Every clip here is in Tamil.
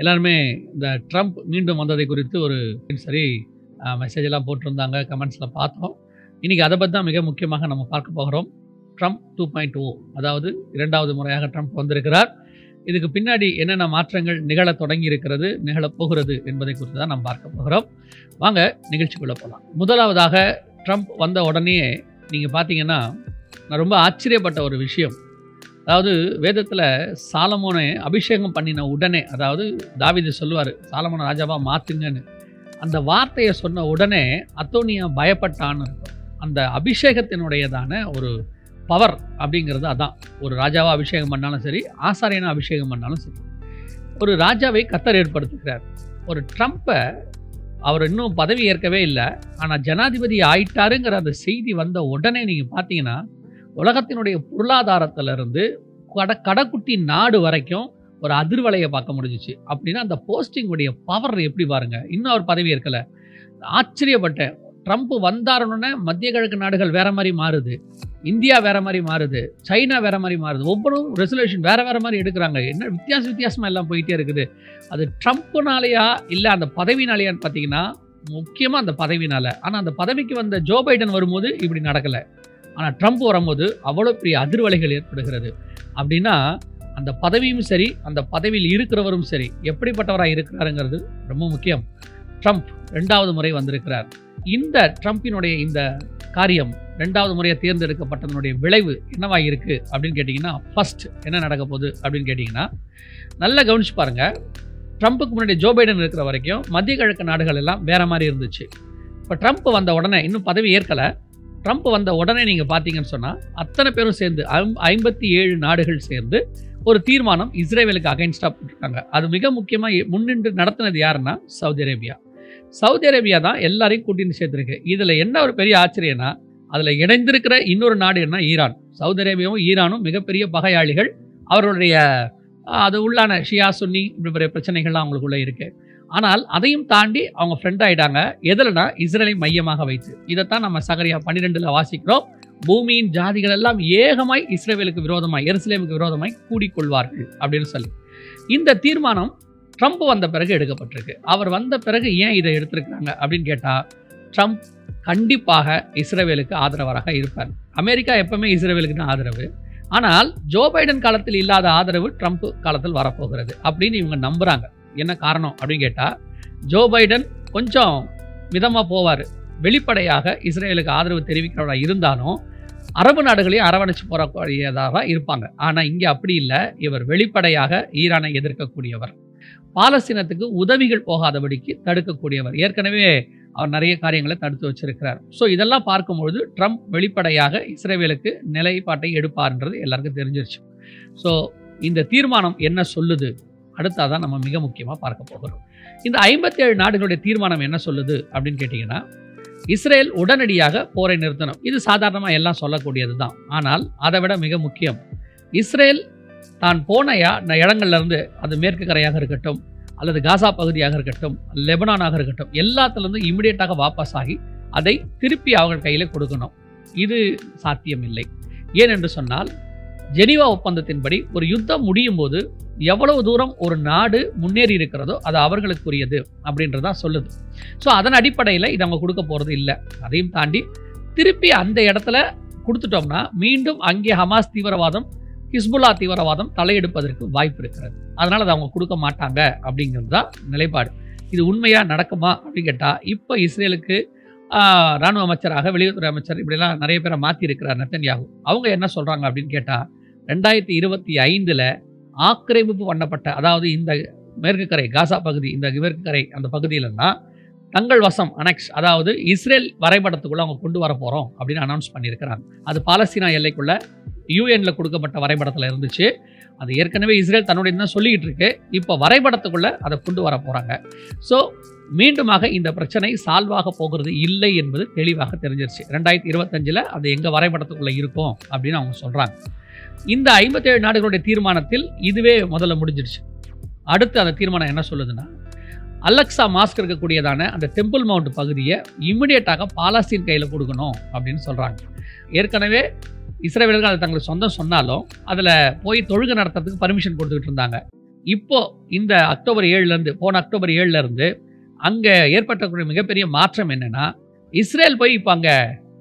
எல்லாருமே இந்த ட்ரம்ப் மீண்டும் வந்ததை குறித்து ஒரு சரி மெசேஜ் எல்லாம் போட்டிருந்தாங்க, கமெண்ட்ஸில் பார்த்தோம். இன்றைக்கி அதை பற்றி தான் மிக முக்கியமாக நம்ம பார்க்க போகிறோம். ட்ரம்ப் 2.0, அதாவது 2வது முறையாக ட்ரம்ப் வந்திருக்கிறார். இதுக்கு பின்னாடி என்னென்ன மாற்றங்கள் நிகழ தொடங்கி இருக்கிறது, நிகழப்போகிறது என்பதை குறித்து தான் நம்ம பார்க்க போகிறோம். வாங்க நிகழ்ச்சிக்குள்ளே போகலாம். முதலாவதாக ட்ரம்ப் வந்த உடனே நீங்கள் பார்த்தீங்கன்னா, நான் ரொம்ப ஆச்சரியப்பட்ட ஒரு விஷயம். அதாவது வேதத்தில் சாலமோனை அபிஷேகம் பண்ணின உடனே, அதாவது தாவீது சொல்லுவார் சாலமோனை ராஜாவாக மாற்றுங்கன்னு, அந்த வார்த்தையை சொன்ன உடனே அத்தோனியா பயப்பட்டான்னு இருக்கும். அந்த அபிஷேகத்தினுடையதான ஒரு பவர் அப்படிங்கிறது அதான். ஒரு ராஜாவை அபிஷேகம் பண்ணாலும் சரி, ஆசாரியனை அபிஷேகம் பண்ணாலும் சரி, ஒரு ராஜாவை கர்த்தர் ஏற்படுத்துகிறார். ஒரு ட்ரம்ப்பை அவர் இன்னும் பதவி ஏற்கவே இல்லை, ஆனால் ஜனாதிபதி ஆயிட்டாருங்கிற அந்த செய்தி வந்த உடனே நீங்கள் பார்த்தீங்கன்னா, உலகத்தினுடைய பொருளாதாரத்திலிருந்து கடைக்குட்டி நாடு வரைக்கும் ஒரு அதிர்வலையை பார்க்க முடிஞ்சிச்சு. அப்படின்னா அந்த போஸ்டிங்குடைய பவர் எப்படி பாருங்க. இன்னும் அவர் பதவி ஏற்கலை. ஆச்சரியப்பட்டேன். ட்ரம்ப் வந்தாருன்னு மத்திய கிழக்கு நாடுகள் வேற மாதிரி மாறுது, இந்தியா வேற மாதிரி மாறுது, சைனா வேற மாதிரி மாறுது. ஒவ்வொன்றும் ரெசல்யூஷன் வேற வேற மாதிரி எடுக்கிறாங்க. என்ன வித்தியாசமாக எல்லாம் போயிட்டே இருக்குது. அது ட்ரம்ப்னாலையா இல்லை அந்த பதவினாலையான்னு பார்த்தீங்கன்னா, முக்கியமாக அந்த பதவினால. ஆனால் அந்த பதவிக்கு வந்த ஜோ பைடன் வரும்போது இப்படி நடக்கலை. ஆனால் ட்ரம்ப் வரும்போது அவ்வளோ பெரிய அதிர்வலைகள் ஏற்படுகிறது. அப்படின்னா அந்த பதவியும் சரி, அந்த பதவியில் இருக்கிறவரும் சரி, எப்படிப்பட்டவராக இருக்கிறாருங்கிறது ரொம்ப முக்கியம். ட்ரம்ப் 2வது முறை வந்திருக்கிறார். இந்த ட்ரம்பினுடைய இந்த காரியம் 2வது முறையாக தேர்ந்தெடுக்கப்பட்டதனுடைய விளைவு என்னவா இருக்குது அப்படின்னு கேட்டிங்கன்னா, ஃபர்ஸ்ட் என்ன நடக்க போகுது அப்படின்னு கேட்டிங்கன்னா, நல்லா கவனிச்சு பாருங்கள். ட்ரம்ப்புக்கு முன்னாடி ஜோ பைடன் இருக்கிற வரைக்கும் மத்திய கிழக்கு நாடுகள் எல்லாம் வேறு மாதிரி இருந்துச்சு. இப்போ ட்ரம்ப் வந்த உடனே, இன்னும் பதவி ஏற்கலை, ட்ரம்ப் வந்த உடனே நீங்கள் பார்த்தீங்கன்னு சொன்னால் அத்தனை பேரும் சேர்ந்து 57 நாடுகள் சேர்ந்து ஒரு தீர்மானம் இஸ்ரேலுக்கு அகைன்ஸ்டாக போட்டிருக்காங்க. அது மிக முக்கியமாக முன்னின்று நடத்தினது யாருன்னா சவுதி அரேபியா. சவுதி அரேபியா தான் எல்லாரையும் கூட்டின்னு சேர்த்துருக்கு. இதில் என்ன ஒரு பெரிய ஆச்சரியம்னா, அதில் இணைந்திருக்கிற இன்னொரு நாடு என்ன, ஈரான். சவுதி அரேபியாவும் ஈரானும் மிகப்பெரிய பகையாளிகள். அவர்களுடைய அது உள்ளான ஷியா சுன்னி இப்படி பெரிய பிரச்சனைகள்லாம் அவங்களுக்குள்ளே இருக்குது. ஆனால் அதையும் தாண்டி அவங்க ஃப்ரெண்ட் ஆகிட்டாங்க. எதில்னா இஸ்ரேலை மையமாக வைத்து. இதைத்தான் நம்ம சகரியா 12 வாசிக்கிறோம். பூமியின் ஜாதிகள் எல்லாம் ஏகமாய் இஸ்ரேலுக்கு விரோதமாய், எருசலேமுக்கு விரோதமாய் கூடிக்கொள்வார்கள் அப்படின்னு சொல்லி இந்த தீர்மானம் ட்ரம்ப் வந்த பிறகு எடுக்கப்பட்டிருக்கு. அவர் வந்த பிறகு ஏன் இதை எடுத்திருக்கிறாங்க அப்படின்னு கேட்டால், ட்ரம்ப் கண்டிப்பாக இஸ்ரேலுக்கு ஆதரவாக இருப்பார். அமெரிக்கா எப்பவுமே இஸ்ரேலுக்கு தான் ஆதரவு. ஆனால் ஜோ பைடன் காலத்தில் இல்லாத ஆதரவு ட்ரம்ப் காலத்தில் வரப்போகிறது அப்படின்னு இவங்க நம்புகிறாங்க. என்ன காரணம் அப்படின்னு கேட்டால், ஜோ பைடன் கொஞ்சம் மிதமாக போவார், வெளிப்படையாக இஸ்ரேலுக்கு ஆதரவு தெரிவிக்கிறவராக இருந்தாலும் அரபு நாடுகளையும் அரவணைச்சு போகக்கூடியதாக இருப்பாங்க. ஆனால் இங்கே அப்படி இல்லை. இவர் வெளிப்படையாக ஈரானை எதிர்க்கக்கூடியவர், பாலஸ்தீனத்துக்கு உதவிகள் போகாதபடிக்கு தடுக்கக்கூடியவர். ஏற்கனவே அவர் நிறைய காரியங்களை தடுத்து வச்சிருக்கிறார். ஸோ இதெல்லாம் பார்க்கும்பொழுது ட்ரம்ப் வெளிப்படையாக இஸ்ரேலுக்கு நிலைப்பாட்டை எடுப்பார்ன்றது எல்லாருக்கும் தெரிஞ்சிருச்சு. ஸோ இந்த தீர்மானம் என்ன சொல்லுது அடுத்தாதான் நம்ம மிக முக்கியமாக பார்க்க போகிறோம். இந்த 57 நாடுகளுடைய தீர்மானம் என்ன சொல்லுது அப்படின்னு கேட்டிங்கன்னா, இஸ்ரேல் உடனடியாக போரை நிறுத்தணும். இது சாதாரணமாக எல்லாம் சொல்லக்கூடியது தான். ஆனால் அதை விட மிக முக்கியம், இஸ்ரேல் தான் போன இடங்கள்லேருந்து, அது மேற்கு கரையாக இருக்கட்டும், அல்லது காசா பகுதியாக இருக்கட்டும், லெபனானாக இருக்கட்டும், எல்லாத்துலேருந்து இமிடியேட்டாக வாபஸ் ஆகி அதை திருப்பி அவர்கள் கையில் கொடுக்கணும். இது சாத்தியமில்லை. ஏனென்று சொன்னால், ஜெனீவா ஒப்பந்தத்தின்படி ஒரு யுத்தம் முடியும் போது எவ்வளவு தூரம் ஒரு நாடு முன்னேறி இருக்கிறதோ அது அவர்களுக்குரியது அப்படின்றதான் சொல்லுது. ஸோ அதன் அடிப்படையில் இது அவங்க கொடுக்க போகிறது இல்லை. அதையும் தாண்டி திருப்பி அந்த இடத்துல கொடுத்துட்டோம்னா மீண்டும் அங்கே ஹமாஸ் தீவிரவாதம், ஹிஸ்புல்லா தீவிரவாதம் தலையெடுப்பதற்கு வாய்ப்பு இருக்கிறது. அதனால் அதை அவங்க கொடுக்க மாட்டாங்க அப்படிங்கிறது தான் நிலைப்பாடு. இது உண்மையாக நடக்குமா அப்படின்னு கேட்டால், இப்போ இஸ்ரேலுக்கு இராணுவ அமைச்சராக, வெளியுறவுத்துறை அமைச்சர் இப்படிலாம் நிறைய பேரை மாற்றி இருக்கிறார் நெத்தன்யாகு. அவங்க என்ன சொல்கிறாங்க அப்படின்னு கேட்டால், 2025 ஆக்கிரமிப்பு பண்ணப்பட்ட, அதாவது இந்த மேற்கு கரை காசா பகுதி, இந்த மேற்கு கரை அந்த பகுதியிலன்னா தங்கள் வசம் அனெக்ஸ், அதாவது இஸ்ரேல் வரைபடத்துக்குள்ளே அவங்க கொண்டு வர போகிறோம் அப்படின்னு அனௌன்ஸ் பண்ணியிருக்கிறாங்க. அது பாலஸ்தீனா எல்லைக்குள்ளே யூஎனில் கொடுக்கப்பட்ட வரைபடத்தில் இருந்துச்சு. அது ஏற்கனவே இஸ்ரேல் தன்னுடைய தான் சொல்லிக்கிட்டு இருக்கு. இப்போ வரைபடத்துக்குள்ளே அதை கொண்டு வர போகிறாங்க. ஸோ மீண்டுமாக இந்த பிரச்சனை சால்வாக போகிறது இல்லை என்பது தெளிவாக தெரிஞ்சிருச்சு. 2025 அது எங்கள் வரைபடத்துக்குள்ளே இருக்கும் அப்படின்னு அவங்க சொல்கிறாங்க. இந்த 57 நாடுகளுடைய தீர்மானத்தில் இதுவே முதல்ல முடிஞ்சிடுச்சு. அடுத்து அந்த தீர்மானம் என்ன சொல்லுதுன்னா, அலெக்சா மாஸ்க் இருக்கக்கூடியதான அந்த டெம்பிள் மவுண்ட் பகுதியை இமிடியேட்டாக பாலஸ்தீன் கையில் கொடுக்கணும் அப்படின்னு சொல்கிறாங்க. ஏற்கனவே இஸ்ரேலர்கள் அதை தங்களுக்கு சொந்தம் சொன்னாலும் அதில் போய் தொழுகை நடத்துறதுக்கு பர்மிஷன் கொடுத்துக்கிட்டு இருந்தாங்க. இப்போ இந்த அக்டோபர் 7லேருந்து போன அக்டோபர் 7லேருந்து அங்கே ஏற்பட்டக்கூடிய மிகப்பெரிய மாற்றம் என்னன்னா, இஸ்ரேல் போய் இப்போ அங்கே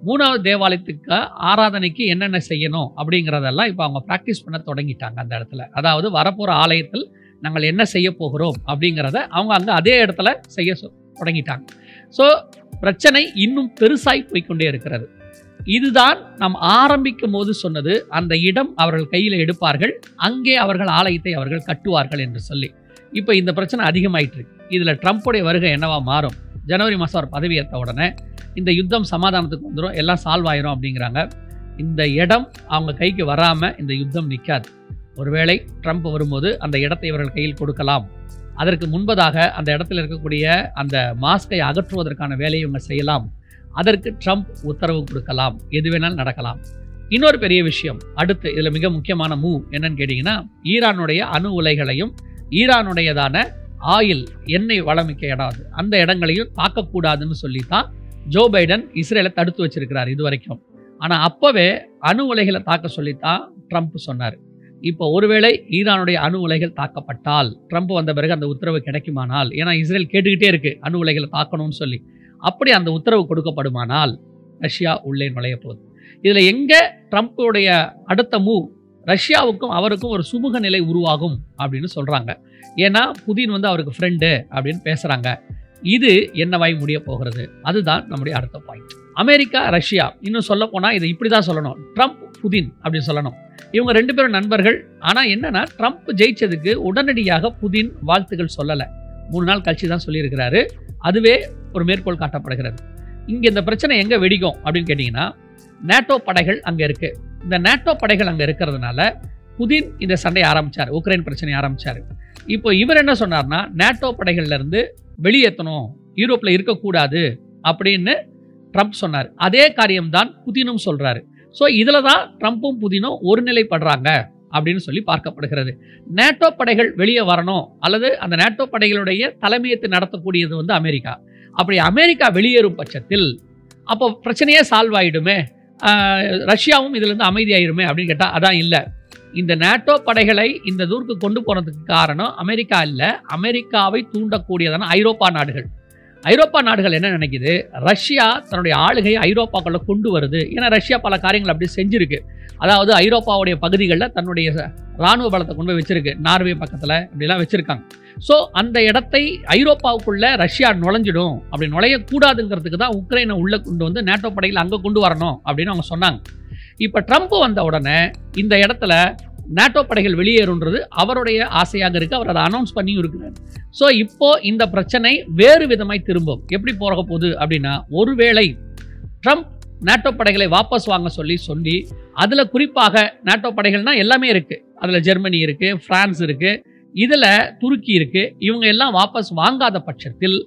3வது தேவாலயத்துக்கு ஆராதனைக்கு என்னென்ன செய்யணும் அப்படிங்கிறதெல்லாம் இப்போ அவங்க ப்ராக்டிஸ் பண்ண தொடங்கிட்டாங்க அந்த இடத்துல. அதாவது வரப்போகிற ஆலயத்தில் நாங்கள் என்ன செய்ய போகிறோம் அப்படிங்கிறத அவங்க அங்கே அதே இடத்துல செய்ய தொடங்கிட்டாங்க. ஸோ பிரச்சனை இன்னும் பெருசாய் போய்கொண்டே இருக்கிறது. இதுதான் நாம் ஆரம்பிக்கும் போது சொன்னது, அந்த இடம் அவர்கள் கையில் எடுப்பார்கள், அங்கே அவர்கள் ஆலயத்தை அவர்கள் கட்டுவார்கள் என்று சொல்லி. இப்போ இந்த பிரச்சனை அதிகமாயிட்டு இருக்கு. இதில் ட்ரம்ப்புடைய வருகை என்னவா மாறும்? ஜனவரி மாதம் அவர் பதவியேற்ற உடனே இந்த யுத்தம் சமாதானத்துக்கு வந்துடும், எல்லாம் சால்வ் ஆயிரும் அப்படிங்கிறாங்க. இந்த இடம் அவங்க கைக்கு வராமல் இந்த யுத்தம் நிற்காது. ஒருவேளை ட்ரம்ப் வரும்போது அந்த இடத்தை இவர்கள் கையில் கொடுக்கலாம். அதற்கு முன்பதாக அந்த இடத்துல இருக்கக்கூடிய அந்த மாஸ்கை அகற்றுவதற்கான வேலையை இவங்க செய்யலாம். அதற்கு ட்ரம்ப் உத்தரவு கொடுக்கலாம். எது வேணாலும் நடக்கலாம். இன்னொரு பெரிய விஷயம் அடுத்து இதில் மிக முக்கியமான மூவ் என்னன்னு கேட்டிங்கன்னா, ஈரானுடைய அணு உலைகளையும் ஈரானுடையதான ஆயில் எண்ணெய் வளமிக்க இடம் அந்த இடங்களையும் தாக்கக்கூடாதுன்னு சொல்லித்தான் ஜோ பைடன் இஸ்ரேலை தடுத்து வச்சிருக்கிறார் இது வரைக்கும். ஆனால் அப்போவே அணு உலைகளை தாக்க சொல்லித்தான் ட்ரம்ப் சொன்னார். இப்போ ஒருவேளை ஈரானுடைய அணு உலைகள் தாக்கப்பட்டால், ட்ரம்ப் வந்த பிறகு அந்த உத்தரவு கிடைக்குமானால், ஏன்னா இஸ்ரேல் கேட்டுக்கிட்டே இருக்கு அணு உலைகளை தாக்கணும்னு சொல்லி, அப்படி அந்த உத்தரவு கொடுக்கப்படுமானால் ரஷ்யா உள்ளே நுழைய போகுது. இதில் எங்கே ட்ரம்ப்புடைய அடுத்த மூவ் ரஷ்யாவுக்கும் அவருக்கும் ஒரு சுமூக நிலை உருவாகும் அப்படின்னு சொல்கிறாங்க. ஏன்னா புதின் அவருக்கு ஃப்ரெண்டு அப்படின்னு பேசுகிறாங்க. இது என்னவாய் முடிய போகிறது? அதுதான் நம்முடைய அடுத்த பாயிண்ட். அமெரிக்கா ரஷ்யா, இன்னும் சொல்ல போனால் இதை இப்படி தான் சொல்லணும், ட்ரம்ப் புதின் அப்படின்னு சொல்லணும். இவங்க 2 பேரும் நண்பர்கள். ஆனால் என்னன்னா, ட்ரம்ப் ஜெயிச்சதுக்கு உடனடியாக புதின் வாழ்த்துக்கள் சொல்லலை. 3 நாள் கழிச்சு தான் சொல்லியிருக்கிறாரு. அதுவே ஒரு மேற்கோள் காட்டப்படுகிறது. இங்கே இந்த பிரச்சனை எங்கே வெடிக்கும் அப்படின்னு கேட்டிங்கன்னா, நேட்டோ படைகள் அங்கே இருக்கு. இந்த நேட்டோ படைகள் அங்கே இருக்கிறதுனால புதின் இந்த சண்டையை ஆரம்பித்தார், உக்ரைன் பிரச்சனையை ஆரம்பித்தார். இப்போ இவர் என்ன சொன்னார்னா, நேட்டோ படைகள்லேருந்து வெளியேற்றணும், யூரோப்பில் இருக்கக்கூடாது அப்படின்னு ட்ரம்ப் சொன்னார். அதே காரியம்தான் புதினும் சொல்கிறாரு. ஸோ இதில் தான் ட்ரம்ப்பும் புதினும் ஒருநிலைப்படுறாங்க அப்படின்னு சொல்லி பார்க்கப்படுகிறது. நேட்டோ படைகள் வெளியே வரணும், அல்லது அந்த நேட்டோ படைகளுடைய தலைமையத்தை நடத்தக்கூடியது அமெரிக்கா. அப்படி அமெரிக்கா வெளியேறும் பட்சத்தில் அப்போ பிரச்சனையே சால்வ் ஆகிடுமே, ரஷ்யாவும் இதிலிருந்து அமைதியாயிருமே அப்படின்னு கேட்டால் அதான் இல்லை. இந்த நேட்டோ படைகளை இந்த தூருக்கு கொண்டு போனதுக்கு காரணம் அமெரிக்கா இல்லை, அமெரிக்காவை தூண்டக்கூடியதான ஐரோப்பா நாடுகள். ஐரோப்பா நாடுகள் என்ன நினைக்குது, ரஷ்யா தன்னுடைய ஆளுகையை ஐரோப்பாக்குள்ள கொண்டு வருது. ஏன்னா ரஷ்யா பல காரியங்கள் அப்படி செஞ்சிருக்கு. அதாவது ஐரோப்பாவுடைய பகுதிகளில் தன்னுடைய இராணுவ பலத்தை கொண்டு போய் வச்சிருக்கு. நார்வே பக்கத்தில் இப்படிலாம் வச்சிருக்காங்க. ஸோ அந்த இடத்தை ஐரோப்பாவுக்குள்ள ரஷ்யா நுழைஞ்சிடும். அப்படி நுழையக்கூடாதுங்கிறதுக்கு தான் உக்ரைனை உள்ள கொண்டு வந்து நேட்டோ படைகள் அங்கே கொண்டு வரணும் அப்படின்னு அவங்க சொன்னாங்க. இப்போ ட்ரம்ப் வந்த உடனே இந்த இடத்துல நேட்டோ படைகள் வெளியேறுன்றது அவருடைய ஆசையாக இருக்கு. அவர் அதை அனௌன்ஸ் பண்ணியும் இருக்கிறார். ஸோ இப்போ இந்த பிரச்சனை வேறு விதமாய் திரும்பும். எப்படி போக போகுது அப்படின்னா, ஒருவேளை ட்ரம்ப் நேட்டோ படைகளை வாபஸ் வாங்க சொல்லி அதில் குறிப்பாக நேட்டோ படைகள்னா எல்லாமே இருக்கு. அதில் ஜெர்மனி இருக்கு, பிரான்ஸ் இருக்கு, இதில் துருக்கி இருக்கு. இவங்க எல்லாம் வாபஸ் வாங்காத பட்சத்தில்,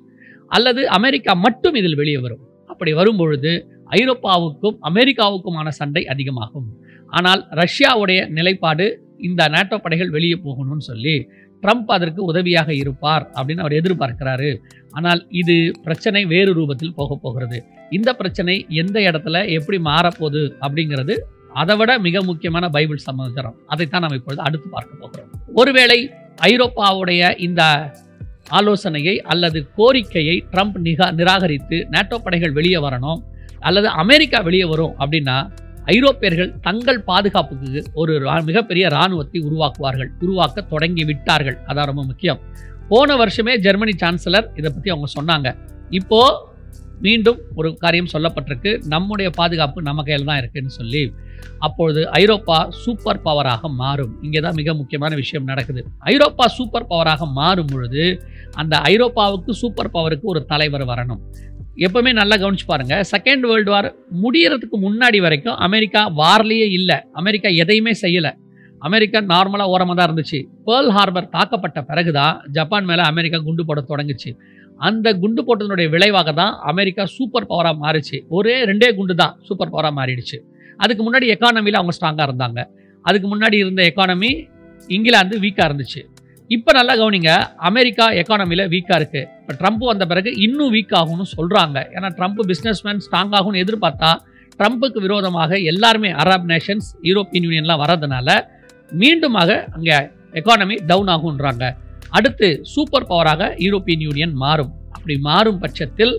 அல்லது அமெரிக்கா மட்டும் இதில் வெளியே வரும். அப்படி வரும்பொழுது ஐரோப்பாவுக்கும் அமெரிக்காவுக்குமான சண்டை அதிகமாகும். ஆனால் ரஷ்யாவுடைய நிலைப்பாடு இந்த நேட்டோ படைகள் வெளியே போகணும்னு சொல்லி ட்ரம்ப் அதற்கு உதவியாக இருப்பார் அப்படின்னு அவர் எதிர்பார்க்கிறாரு. ஆனால் இது பிரச்சனை வேறு ரூபத்தில் போக போகிறது. இந்த பிரச்சனை எந்த இடத்துல எப்படி மாறப்போகுது அப்படிங்கிறது அதை விட மிக முக்கியமான பைபிள் சமாச்சாரம். அதைத்தான் நம்ம இப்பொழுது அடுத்து பார்க்க போகிறோம். ஒருவேளை ஐரோப்பாவுடைய இந்த ஆலோசனையை அல்லது கோரிக்கையை ட்ரம்ப் நிராகரித்து நேட்டோ படைகள் வெளியே வரணும், அல்லது அமெரிக்கா வெளியே வரும் அப்படின்னா, ஐரோப்பியர்கள் தங்கள் பாதுகாப்புக்கு ஒரு மிகப்பெரிய இராணுவத்தை உருவாக்க தொடங்கி விட்டார்கள். அதான் ரொம்ப முக்கியம். போன வருஷமே ஜெர்மனி சான்சலர் இதை பற்றி அவங்க சொன்னாங்க. இப்போ மீண்டும் ஒரு காரியம் சொல்லப்பட்டிருக்கு, நம்முடைய பாதுகாப்பு நம்ம கையில் தான் இருக்குன்னு சொல்லி. அப்பொழுது ஐரோப்பா சூப்பர் பவராக மாறும். இங்கே தான் மிக முக்கியமான விஷயம் நடக்குது. ஐரோப்பா சூப்பர் பவராக மாறும் பொழுது அந்த ஐரோப்பாவுக்கு சூப்பர் பவருக்கு ஒரு தலைவர் வரணும். எப்பவுமே நல்லா கவனிச்சு பாருங்க, செகண்ட் வேர்ல்டு வார் முடியறதுக்கு முன்னாடி வரைக்கும் அமெரிக்கா வார்லேயே இல்லை. அமெரிக்கா எதையுமே செய்யலை. அமெரிக்கா நார்மலாக ஓரமாக தான் இருந்துச்சு. பேர்ல் ஹார்பர் தாக்கப்பட்ட பிறகுதான் ஜப்பான் மேலே அமெரிக்கா குண்டு போட தொடங்குச்சு. அந்த குண்டு போட்டதனுடைய விளைவாக தான் அமெரிக்கா சூப்பர் பவராக மாறிச்சு. ஒரே 2 குண்டு தான் சூப்பர் பவராக மாறிடுச்சு. அதுக்கு முன்னாடி எக்கானமியில் அவங்க ஸ்ட்ராங்காக இருந்தாங்க. அதுக்கு முன்னாடி இருந்த எக்கானமி இங்கிலாந்து வீக்காக இருந்துச்சு. இப்போ நல்லா கவனிங்க, அமெரிக்கா எக்கானமியில் வீக்காக இருக்குது. இப்போ ட்ரம்ப் வந்த பிறகு இன்னும் வீக் ஆகும்னு சொல்கிறாங்க. ஏன்னா ட்ரம்ப் பிஸ்னஸ்மேன் ஸ்ட்ராங் ஆகும்னு எதிர்பார்த்தா ட்ரம்ப்புக்கு விரோதமாக எல்லாருமே அரப் நேஷன்ஸ், யூரோப்பியன் யூனியன்லாம் வர்றதுனால மீண்டுமாக அங்கே எக்கானமி டவுன் ஆகுன்றாங்க. அடுத்து சூப்பர் பவராக யூரோப்பியன் யூனியன் மாறும். அப்படி மாறும் பட்சத்தில்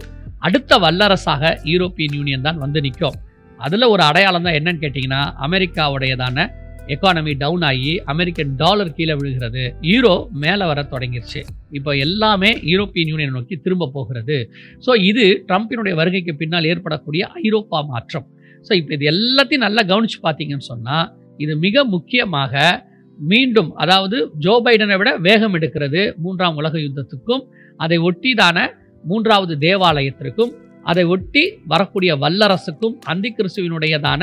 அடுத்த வல்லரசாக யூரோப்பியன் யூனியன் தான் வந்து நிற்கும். அதில் ஒரு அடையாளம் தான் என்னன்னு கேட்டிங்கன்னா, அமெரிக்காவுடையதான எக்கானமி டவுன் ஆகி அமெரிக்கன் டாலர் கீழே விழுகிறது, யூரோ மேலே வர தொடங்கிருச்சு. இப்போ எல்லாமே யூரோப்பியன் யூனியன் நோக்கி திரும்ப போகிறது. ஸோ இது ட்ரம்பினுடைய வருகைக்கு பின்னால் ஏற்படக்கூடிய ஐரோப்பா மாற்றம். ஸோ இப்போ இது எல்லாத்தையும் நல்லா கவனித்து பார்த்தீங்கன்னு சொன்னால், இது மிக முக்கியமாக மீண்டும், அதாவது ஜோ பைடனை விட வேகம் எடுக்கிறது 3ஆம் உலக யுத்தத்துக்கும், அதை ஒட்டிதான 3வது தேவாலயத்திற்கும், அதை ஒட்டி வரக்கூடிய வல்லரசுக்கும், அந்தி கிறிஸ்துவினுடையதான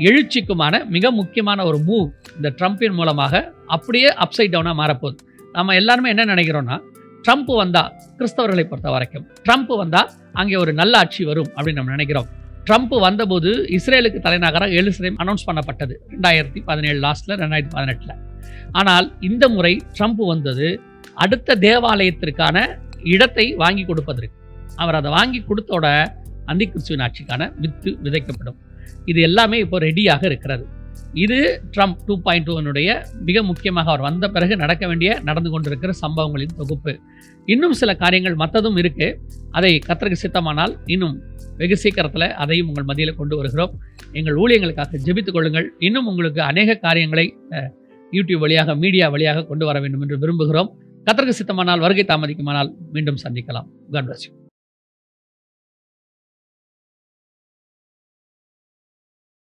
எழுச்சிக்குமான மிக முக்கியமான ஒரு மூவ் இந்த ட்ரம்பின் மூலமாக அப்படியே அப்சைட் டவுனாக மாறப்போகுது. நம்ம எல்லாருமே என்ன நினைக்கிறோன்னா, ட்ரம்ப் வந்தால் கிறிஸ்தவர்களை பொறுத்த வரைக்கும் ட்ரம்ப் வந்தால் அங்கே ஒரு நல்ல ஆட்சி வரும் அப்படின்னு நம்ம நினைக்கிறோம். ட்ரம்ப் வந்தபோது இஸ்ரேலுக்கு தலைநகராக எருசலேம் அனௌன்ஸ் பண்ணப்பட்டது 2017 லாஸ்ட்டில், 2018. ஆனால் இந்த முறை ட்ரம்ப் வந்தது அடுத்த தேவாலயத்திற்கான இடத்தை வாங்கி கொடுப்பதற்கு. அவர் அதை வாங்கி கொடுத்தோட அந்தி கிறிஸ்துவின் ஆட்சிக்கான வித்து விதைக்கப்படும். இது எல்லாமே இப்போ ரெடியாக இருக்கிறது. இது ட்ரம்ப் 2.2 மிக முக்கியமாக அவர் வந்த பிறகு நடந்து கொண்டிருக்கிற சம்பவங்களின் தொகுப்பு. இன்னும் சில காரியங்கள் மற்றதும் இருக்கு. அதை கர்த்தருக்கு சித்தமானால் இன்னும் வெகு சீக்கிரத்தில் அதையும் உங்கள் மத்தியில் கொண்டு வருகிறோம். எங்கள் ஊழியங்களுக்காக ஜெபித்துக் கொள்ளுங்கள். இன்னும் உங்களுக்கு அநேக காரியங்களை யூடியூப் வழியாக, மீடியா வழியாக கொண்டு வர வேண்டும் என்று விரும்புகிறோம். கர்த்தருக்கு சித்தமானால், வருகை தாமதிக்குமானால் மீண்டும் சந்திக்கலாம். God bless you.